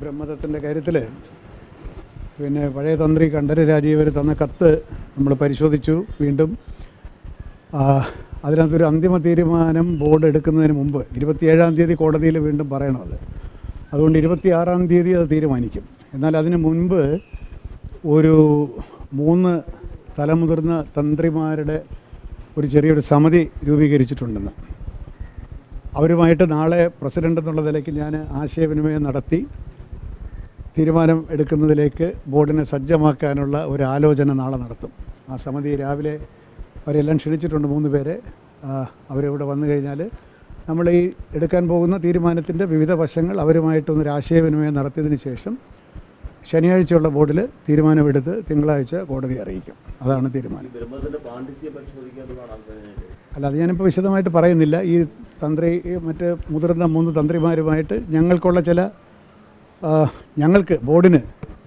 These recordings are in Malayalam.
ബ്രഹ്മദത്തിൻ്റെ കാര്യത്തിൽ പിന്നെ പഴയ തന്ത്രി കണ്ഠര് രാജീവർ തന്ന കത്ത് നമ്മൾ പരിശോധിച്ചു. വീണ്ടും അതിനകത്തൊരു അന്തിമ തീരുമാനം ബോർഡ് എടുക്കുന്നതിന് മുമ്പ് 27-ാം തീയതി കോടതിയിൽ വീണ്ടും പറയണത്. അതുകൊണ്ട് 26-ാം തീയതി അത് തീരുമാനിക്കും. എന്നാൽ അതിന് മുൻപ് ഒരു 3 തലമുതിർന്ന തന്ത്രിമാരുടെ ഒരു ചെറിയൊരു സമിതി രൂപീകരിച്ചിട്ടുണ്ടെന്ന്. അവരുമായിട്ട് നാളെ പ്രസിഡൻ്റ് എന്നുള്ള നിലയ്ക്ക് ഞാൻ ആശയവിനിമയം നടത്തി തീരുമാനം എടുക്കുന്നതിലേക്ക് ബോർഡിനെ സജ്ജമാക്കാനുള്ള ഒരു ആലോചന നാളെ നടത്തും. ആ സമിതി രാവിലെ അവരെല്ലാം ക്ഷണിച്ചിട്ടുണ്ട്, 3 പേരെ. അവരിവിടെ വന്നു കഴിഞ്ഞാൽ നമ്മൾ ഈ എടുക്കാൻ പോകുന്ന തീരുമാനത്തിൻ്റെ വിവിധ വശങ്ങൾ അവരുമായിട്ടൊന്നൊരു ആശയവിനിമയം നടത്തിയതിന് ശേഷം ശനിയാഴ്ചയുള്ള ബോർഡിൽ തീരുമാനമെടുത്ത് തിങ്കളാഴ്ച കോടതിയെ അറിയിക്കും. അതാണ് തീരുമാനം. അല്ല, അത് ഞാനിപ്പോൾ വിശദമായിട്ട് പറയുന്നില്ല. ഈ മറ്റ് മുതിർന്ന 3 തന്ത്രിമാരുമായിട്ട് ഞങ്ങൾക്ക് ബോർഡിന്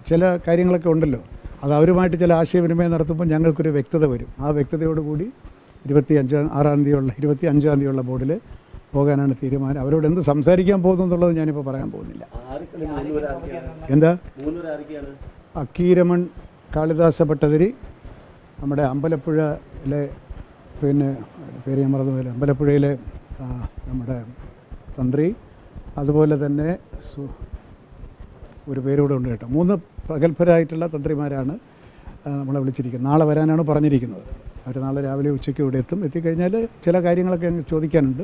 ചില കാര്യങ്ങളൊക്കെ ഉണ്ടല്ലോ, അത് അവരുമായിട്ട് ചില ആശയവിനിമയം നടത്തുമ്പോൾ ഞങ്ങൾക്കൊരു വ്യക്തത വരും. ആ വ്യക്തതയോടുകൂടി 25-ാം തീയതിയുള്ള ബോർഡിൽ പോകാനാണ് തീരുമാനം. അവരോട് എന്ത് സംസാരിക്കാൻ പോകുന്നു എന്നുള്ളത് ഞാനിപ്പോൾ പറയാൻ പോകുന്നില്ല. എന്താ അക്കീരമൺ കാളിദാസ ഭട്ടതിരി, നമ്മുടെ അമ്പലപ്പുഴയിലെ പിന്നെ പേര് ഞാൻ മറന്നുപോയില്ല, അമ്പലപ്പുഴയിലെ നമ്മുടെ തന്ത്രി, അതുപോലെ തന്നെ ഒരു പേരൂടെ ഉണ്ട് കേട്ടോ. 3 പ്രഗത്ഭരായിട്ടുള്ള തന്ത്രിമാരാണ് നമ്മളെ വിളിച്ചിരിക്കുന്നത്. നാളെ വരാനാണ് പറഞ്ഞിരിക്കുന്നത്. അവർ നാളെ രാവിലെ ഉച്ചയ്ക്ക് ഇവിടെ എത്തിക്കഴിഞ്ഞാൽ ചില കാര്യങ്ങളൊക്കെ ഞങ്ങൾക്ക് ചോദിക്കാനുണ്ട്.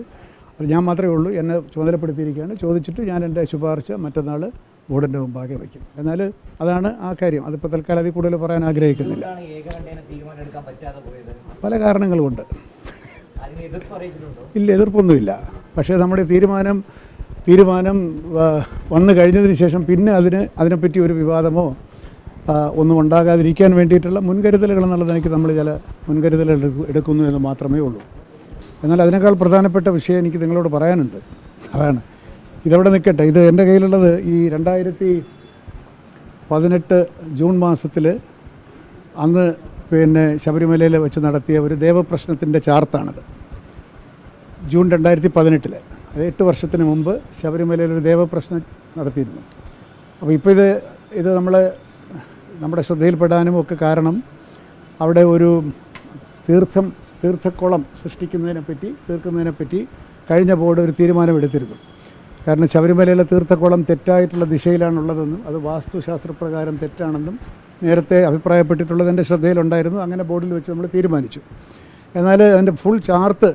അത് ഞാൻ മാത്രമേ ഉള്ളൂ, എന്നെ ചുമതലപ്പെടുത്തിയിരിക്കുകയാണ്. ചോദിച്ചിട്ട് ഞാൻ എൻ്റെ ശുപാർശ മറ്റന്നാൾ ബോർഡിൻ്റെ മുമ്പാകെ വയ്ക്കും. എന്നാൽ അതാണ് ആ കാര്യം. അതിപ്പോൾ തൽക്കാലം അതിൽ കൂടുതൽ പറയാൻ ആഗ്രഹിക്കുന്നില്ല. പല കാരണങ്ങളുമുണ്ട്. ഇല്ല, എതിർപ്പൊന്നുമില്ല. പക്ഷേ നമ്മുടെ തീരുമാനം വന്നു കഴിഞ്ഞതിന് ശേഷം പിന്നെ അതിനെപ്പറ്റി ഒരു വിവാദമോ ഒന്നും ഉണ്ടാകാതിരിക്കാൻ വേണ്ടിയിട്ടുള്ള മുൻകരുതലുകൾ എന്നുള്ളത് എനിക്ക് നമ്മൾ ചില മുൻകരുതലുകൾ എടുക്കുന്നു എന്ന് മാത്രമേ ഉള്ളൂ. എന്നാൽ അതിനേക്കാൾ പ്രധാനപ്പെട്ട വിഷയം എനിക്ക് നിങ്ങളോട് പറയാനുണ്ട്. അതാണ്, ഇതവിടെ നിൽക്കട്ടെ. ഇത് എൻ്റെ കയ്യിലുള്ളത് ഈ 2018 ജൂൺ മാസത്തിൽ അന്ന് പിന്നെ ശബരിമലയിൽ വെച്ച് നടത്തിയ ഒരു ദേവപ്രശ്നത്തിൻ്റെ ചാർത്താണിത്. ജൂൺ 2018, അത് 8 വർഷത്തിന് മുമ്പ് ശബരിമലയിൽ ഒരു ദേവപ്രശ്നം നടത്തിയിരുന്നു. അപ്പോൾ ഇപ്പോൾ ഇത് നമ്മുടെ ശ്രദ്ധയിൽപ്പെടാനും ഒക്കെ കാരണം അവിടെ ഒരു തീർത്ഥക്കുളം തീർക്കുന്നതിനെപ്പറ്റി കഴിഞ്ഞ ബോർഡ് ഒരു തീരുമാനമെടുത്തിരുന്നു. കാരണം ശബരിമലയിലെ തീർത്ഥക്കുളം തെറ്റായിട്ടുള്ള ദിശയിലാണുള്ളതെന്നും അത് വാസ്തുശാസ്ത്രപ്രകാരം തെറ്റാണെന്നും നേരത്തെ അഭിപ്രായപ്പെട്ടിട്ടുള്ളത് എൻ്റെ ശ്രദ്ധയിലുണ്ടായിരുന്നു. അങ്ങനെ ബോർഡിൽ വെച്ച് നമ്മൾ തീരുമാനിച്ചു. എന്നാൽ അതിൻ്റെ ഫുൾ ചാർട്ട്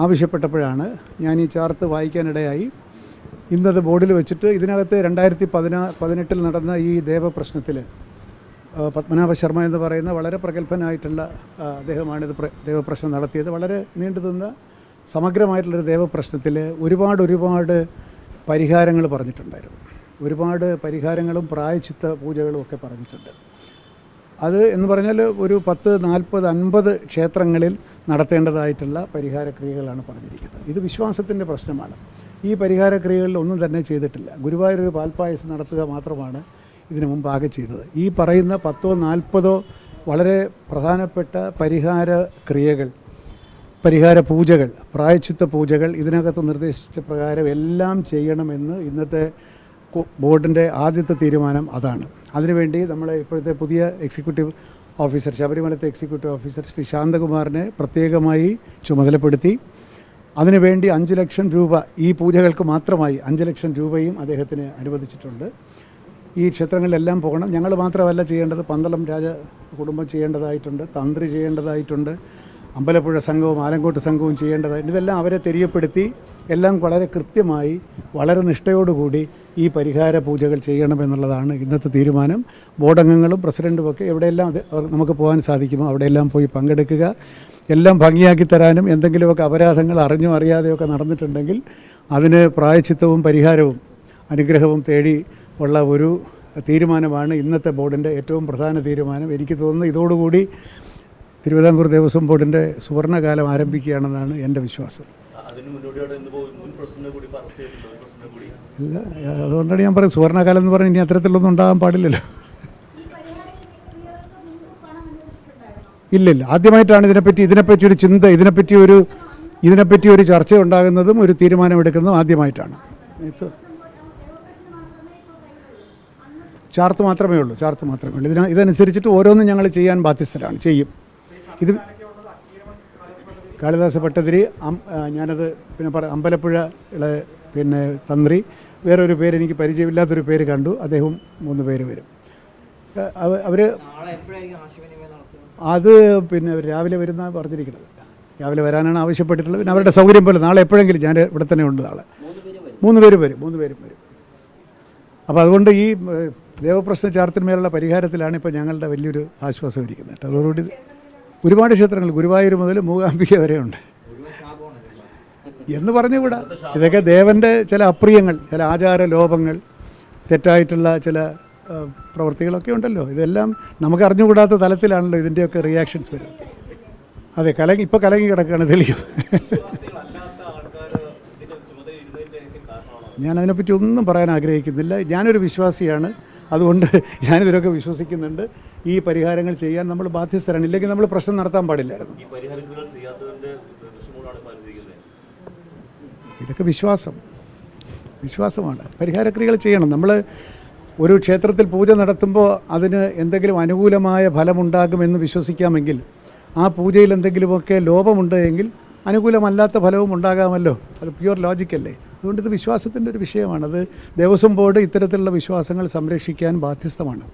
ആവശ്യപ്പെട്ടപ്പോഴാണ് ഞാൻ ഈ ചാർട്ട് വായിക്കാനിടയായി. ഇന്നത് ബോർഡിൽ വെച്ചിട്ട് ഇതിനകത്ത് 2018 നടന്ന ഈ ദേവപ്രശ്നത്തിൽ പത്മനാഭ ശർമ്മ എന്ന് പറയുന്ന വളരെ പ്രഗത്ഭനായിട്ടുള്ള അദ്ദേഹമാണിത് ദേവപ്രശ്നം നടത്തിയത്. വളരെ നീണ്ടുനിന്ന സമഗ്രമായിട്ടുള്ളൊരു ദേവപ്രശ്നത്തിൽ ഒരുപാട് പരിഹാരങ്ങൾ പറഞ്ഞിട്ടുണ്ടായിരുന്നു. ഒരുപാട് പരിഹാരങ്ങളും പ്രായശ്ചിത്ത പൂജകളും ഒക്കെ പറഞ്ഞിട്ടുണ്ട്. അത് എന്ന് പറഞ്ഞാൽ ഒരു 10, 40, 50 ക്ഷേത്രങ്ങളിൽ നടത്തേണ്ടതായിട്ടുള്ള പരിഹാരക്രിയകളാണ് പറഞ്ഞിരിക്കുന്നത്. ഇത് വിശ്വാസത്തിൻ്റെ പ്രശ്നമാണ്. ഈ പരിഹാരക്രിയകളിൽ ഒന്നും തന്നെ ചെയ്തിട്ടില്ല. ഗുരുവായൂരൊരു പാൽപ്പായസം നടത്തുക മാത്രമാണ് ഇതിനു മുമ്പ് ആകെ ചെയ്തത്. ഈ പറയുന്ന 10, 40 വളരെ പ്രധാനപ്പെട്ട പരിഹാര പൂജകൾ, പ്രായശ്ചിത്ത പൂജകൾ ഇതിനകത്ത് നിർദ്ദേശിച്ച പ്രകാരം എല്ലാം ചെയ്യണമെന്ന് ഇന്നത്തെ ബോർഡിൻ്റെ ആദ്യത്തെ തീരുമാനം അതാണ്. അതിനുവേണ്ടി നമ്മളെ ഇപ്പോഴത്തെ പുതിയ എക്സിക്യൂട്ടീവ് ഓഫീസർ, ശബരിമലത്തെ എക്സിക്യൂട്ടീവ് ഓഫീസർ ശ്രീ ശാന്തകുമാറിനെ പ്രത്യേകമായി ചുമതലപ്പെടുത്തി. അതിനുവേണ്ടി 5 ലക്ഷം രൂപ, ഈ പൂജകൾക്ക് മാത്രമായി 5 ലക്ഷം രൂപയും അദ്ദേഹത്തിന് അനുവദിച്ചിട്ടുണ്ട്. ഈ ക്ഷേത്രങ്ങളിലെല്ലാം പോകണം. ഞങ്ങൾ മാത്രമല്ല ചെയ്യേണ്ടത്, പന്തളം രാജ കുടുംബം ചെയ്യേണ്ടതായിട്ടുണ്ട്, തന്ത്രി ചെയ്യേണ്ടതായിട്ടുണ്ട്, അമ്പലപ്പുഴ സംഘവും ആലങ്കോട്ട് സംഘവും ചെയ്യേണ്ടതായിട്ടുണ്ട്. ഇതെല്ലാം അവരെ തെര്യപ്പെടുത്തി എല്ലാം വളരെ കൃത്യമായി വളരെ നിഷ്ഠയോടുകൂടി ഈ പരിഹാര പൂജകൾ ചെയ്യണമെന്നുള്ളതാണ് ഇന്നത്തെ തീരുമാനം. ബോർഡംഗങ്ങളും പ്രസിഡൻറ്റുമൊക്കെ എവിടെയെല്ലാം നമുക്ക് പോകാൻ സാധിക്കുമോ അവിടെയെല്ലാം പോയി പങ്കെടുക്കുക. എല്ലാം ഭംഗിയാക്കി തരാനും എന്തെങ്കിലുമൊക്കെ അപരാധങ്ങൾ അറിഞ്ഞോ അറിയാതെയൊക്കെ നടന്നിട്ടുണ്ടെങ്കിൽ അതിന് പ്രായശ്ചിത്തവും പരിഹാരവും അനുഗ്രഹവും തേടി ഉള്ള ഒരു തീരുമാനമാണ് ഇന്നത്തെ ബോർഡിൻ്റെ ഏറ്റവും പ്രധാന തീരുമാനം. എനിക്ക് തോന്നുന്നു ഇതോടുകൂടി തിരുവിതാംകൂർ ദേവസ്വം ബോർഡിൻ്റെ സുവർണ്ണകാലം ആരംഭിക്കുകയാണെന്നാണ് എൻ്റെ വിശ്വാസം. ഇല്ല, അതുകൊണ്ടാണ് ഞാൻ പറയുന്നത് സുവർണ്ണകാലം എന്ന് പറഞ്ഞാൽ ഇനി അത്തരത്തിലൊന്നും ഉണ്ടാകാൻ പാടില്ലല്ലോ. ഇല്ലില്ല, ആദ്യമായിട്ടാണ് ഇതിനെപ്പറ്റി ഒരു ചിന്ത, ഇതിനെപ്പറ്റി ഒരു ചർച്ച ഉണ്ടാകുന്നതും ഒരു തീരുമാനമെടുക്കുന്നതും ആദ്യമായിട്ടാണ്. ചാർത്ത് മാത്രമേ ഉള്ളൂ, ചാർത്ത് മാത്രമേ ഉള്ളൂ. ഇതനുസരിച്ചിട്ട് ഓരോന്നും ഞങ്ങൾ ചെയ്യാൻ ബാധ്യസ്ഥരാണ്, ചെയ്യും. ഇത് കാളിദാസ ഭട്ടതിരി, ഞാനത് പിന്നെ അമ്പലപ്പുഴ പിന്നെ തന്ത്രി, വേറൊരു പേര് എനിക്ക് പരിചയമില്ലാത്തൊരു പേര് കണ്ടു, അദ്ദേഹം 3 പേര് വരും. അവർ അത് പിന്നെ രാവിലെ വരുന്ന പറഞ്ഞിരിക്കുന്നത്, രാവിലെ വരാനാണ് ആവശ്യപ്പെട്ടിട്ടുള്ളത്. പിന്നെ അവരുടെ സൗകര്യം പോലെ നാളെ എപ്പോഴെങ്കിലും, ഞാൻ ഇവിടെ തന്നെ ഉണ്ട് നാളെ. 3 പേരും വരും. അപ്പോൾ അതുകൊണ്ട് ഈ ദേവപ്രശ്ന ചാർത്തിന്മേലുള്ള പരിഹാരത്തിലാണ് ഇപ്പോൾ ഞങ്ങളുടെ വലിയൊരു ആശ്വാസം ഇരിക്കുന്നത്. അതോടുകൂടി ഒരുപാട് ക്ഷേത്രങ്ങൾ, ഗുരുവായൂർ മുതൽ മൂകാംബിക വരെ ഉണ്ട് എന്ന് പറഞ്ഞുകൂടാ. ഇതൊക്കെ ദേവൻ്റെ ചില അപ്രിയങ്ങൾ, ചില ആചാര ലോപങ്ങൾ, തെറ്റായിട്ടുള്ള ചില പ്രവൃത്തികളൊക്കെ ഉണ്ടല്ലോ. ഇതെല്ലാം നമുക്ക് അറിഞ്ഞുകൂടാത്ത തലത്തിലാണല്ലോ ഇതിൻ്റെയൊക്കെ റിയാക്ഷൻസ് വരുന്നത്. അതെ, ഇപ്പോൾ കലങ്ങി കിടക്കുകയാണ്, തെളിയും. ഞാനതിനെപ്പറ്റി ഒന്നും പറയാൻ ആഗ്രഹിക്കുന്നില്ല. ഞാനൊരു വിശ്വാസിയാണ്, അതുകൊണ്ട് ഞാനിതിലൊക്കെ വിശ്വസിക്കുന്നുണ്ട്. ഈ പരിഹാരങ്ങൾ ചെയ്യാൻ നമ്മൾ ബാധ്യസ്ഥരാണ്. ഇല്ലെങ്കിൽ നമ്മൾ പ്രശ്നം നടത്താൻ പാടില്ലായിരുന്നു. ഇതൊക്കെ വിശ്വാസമാണ്. പരിഹാരക്രിയകൾ ചെയ്യണം. നമ്മൾ ഒരു ക്ഷേത്രത്തിൽ പൂജ നടത്തുമ്പോൾ അതിന് എന്തെങ്കിലും അനുകൂലമായ ഫലമുണ്ടാകുമെന്ന് വിശ്വസിക്കാമെങ്കിൽ ആ പൂജയിൽ എന്തെങ്കിലുമൊക്കെ ലോപമുണ്ടെങ്കിൽ അനുകൂലമല്ലാത്ത ഫലവും ഉണ്ടാകാമല്ലോ. അത് പ്യുവർ ലോജിക്കല്ലേ. അതുകൊണ്ട് ഇത് വിശ്വാസത്തിൻ്റെ ഒരു വിഷയമാണ്. അത് ദേവസ്വം ബോർഡ് ഇത്തരത്തിലുള്ള വിശ്വാസങ്ങൾ സംരക്ഷിക്കാൻ ബാധ്യസ്ഥമാണ്.